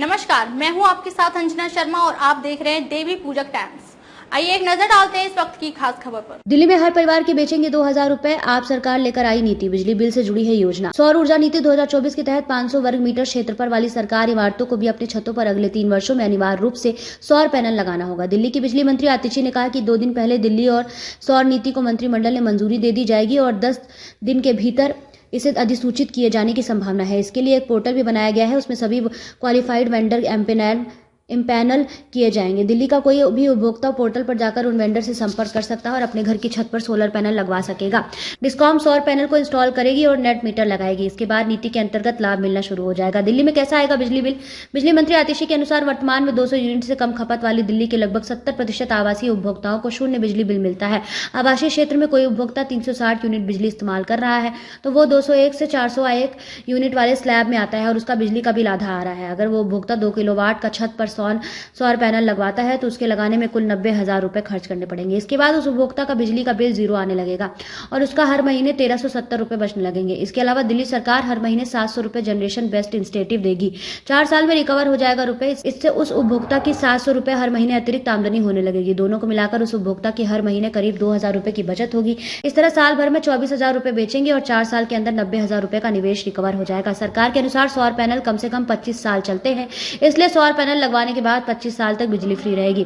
नमस्कार, मैं हूं आपके साथ अंजना शर्मा और आप देख रहे हैं देवी पूजक टाइम्स। आइए एक नजर डालते हैं इस वक्त की खास खबर पर। दिल्ली में हर परिवार के बेचेंगे 2000 रुपए। आप सरकार लेकर आई नीति, बिजली बिल से जुड़ी है योजना। सौर ऊर्जा नीति 2024 के तहत 500 वर्ग मीटर क्षेत्रफल वाली सरकारी इमारतों को भी अपनी छतों पर अगले 3 वर्षों में अनिवार्य रूप से सौर पैनल लगाना होगा। दिल्ली की बिजली मंत्री आतिशी ने कहा कि 2 दिन पहले दिल्ली और सौर नीति को मंत्रिमंडल ने मंजूरी दे दी जाएगी और 10 दिन के भीतर इसे अधिसूचित किए जाने की संभावना है। इसके लिए एक पोर्टल भी बनाया गया है, उसमें सभी क्वालिफाइड वेंडर इम्पैनल किए जाएंगे। दिल्ली का कोई भी उपभोक्ता पोर्टल पर जाकर उन वेंडर से संपर्क कर सकता है और अपने घर की छत पर सोलर पैनल लगवा सकेगा। डिस्कॉम सौर पैनल को इंस्टॉल करेगी और नेट मीटर लगाएगी। इसके बाद नीति के अंतर्गत लाभ मिलना शुरू हो जाएगा। दिल्ली में कैसा आएगा बिजली बिल? बिजली मंत्री आतिशी के अनुसार वर्तमान में 200 यूनिट से कम खपत वाली दिल्ली के लगभग 70% आवासीय उपभोक्ताओं को शून्य बिजली बिल मिलता है। आवासीय क्षेत्र में कोई उपभोक्ता 360 यूनिट बिजली इस्तेमाल कर रहा है तो वो 201 से 401 यूनिट वाले स्लैब में आता है और उसका बिजली का बिल आधा आ रहा है। अगर वो उपभोक्ता 2 किलोवाट का छत पर सौर पैनल लगवाता है तो उसके लगाने में कुल 90,000 रुपए खर्च करने पड़ेंगे। इसके बाद उस उपभोक्ता का बिजली का बिल 0 आने लगेगा और उसका हर महीने 1370 रुपए बचने लगेंगे। इसके अलावा दिल्ली सरकार हर महीने 700 रुपए जनरेशन बेस्ड इंसेंटिव देगी। 4 साल में रिकवर हो जाएगा रुपए। इससे उस उपभोक्ता की 700 रुपए हर महीने अतिरिक्त आमदनी होने लगेगी। दोनों को मिलाकर उस उपभोक्ता की हर महीने करीब 2000 रुपए की बचत होगी। इस तरह साल भर में 24,000 रुपए बेचेंगे और 4 साल के अंदर 90,000 रुपए का निवेश रिकवर हो जाएगा। सरकार के अनुसार सौर पैनल कम से कम 25 साल चलते हैं, इसलिए सौर पैनल लगवाने के बाद 25 साल तक बिजली फ्री रहेगी।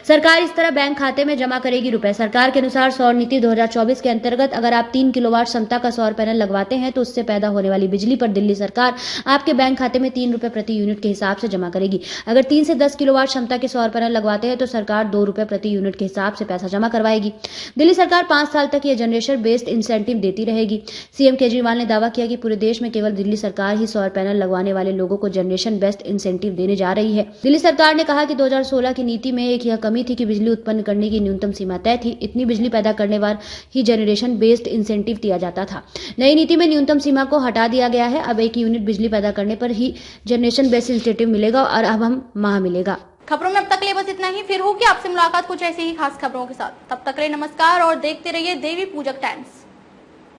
सरकार इस तरह बैंक खाते में जमा करेगी रुपए। सरकार के अनुसार सौर नीति 2024 के अंतर्गत अगर आप 3 किलोवाट क्षमता का सौर पैनल लगवाते हैं तो उससे पैदा होने वाली बिजली पर दिल्ली सरकार आपके बैंक खाते में 3 रुपए प्रति यूनिट के हिसाब से जमा करेगी। अगर 3 से 10 किलोवाट क्षमता के सौर पैनल लगवाते हैं तो सरकार 2 रुपए प्रति यूनिट के हिसाब से पैसा जमा करवाएगी। दिल्ली सरकार 5 साल तक ये जनरेशन बेस्ड इंसेंटिव देती रहेगी। सीएम केजरीवाल ने दावा किया कि पूरे देश में केवल दिल्ली सरकार ही सौर पैनल लगवाने वाले लोगों को जनरेशन बेस्ड इंसेंटिव देने जा रही है। दिल्ली सरकार ने कहा कि 2016 की नीति में एक यह कमी थी कि बिजली उत्पन्न करने की न्यूनतम सीमा तय थी। इतनी बिजली पैदा करने वार ही जनरेशन बेस्ड इंसेंटिव दिया जाता था। नई नीति में न्यूनतम सीमा को हटा दिया गया है। अब 1 यूनिट बिजली पैदा करने पर ही जनरेशन बेस्ड इंसेंटिव मिलेगा और अब हम माह मिलेगा। खबरों में अब तक ले बस इतना ही। फिर होगी आपसे मुलाकात कुछ ऐसी ही खास खबरों के साथ। तब तक के लिए नमस्कार और देखते रहिए देवी पूजक टाइम्स।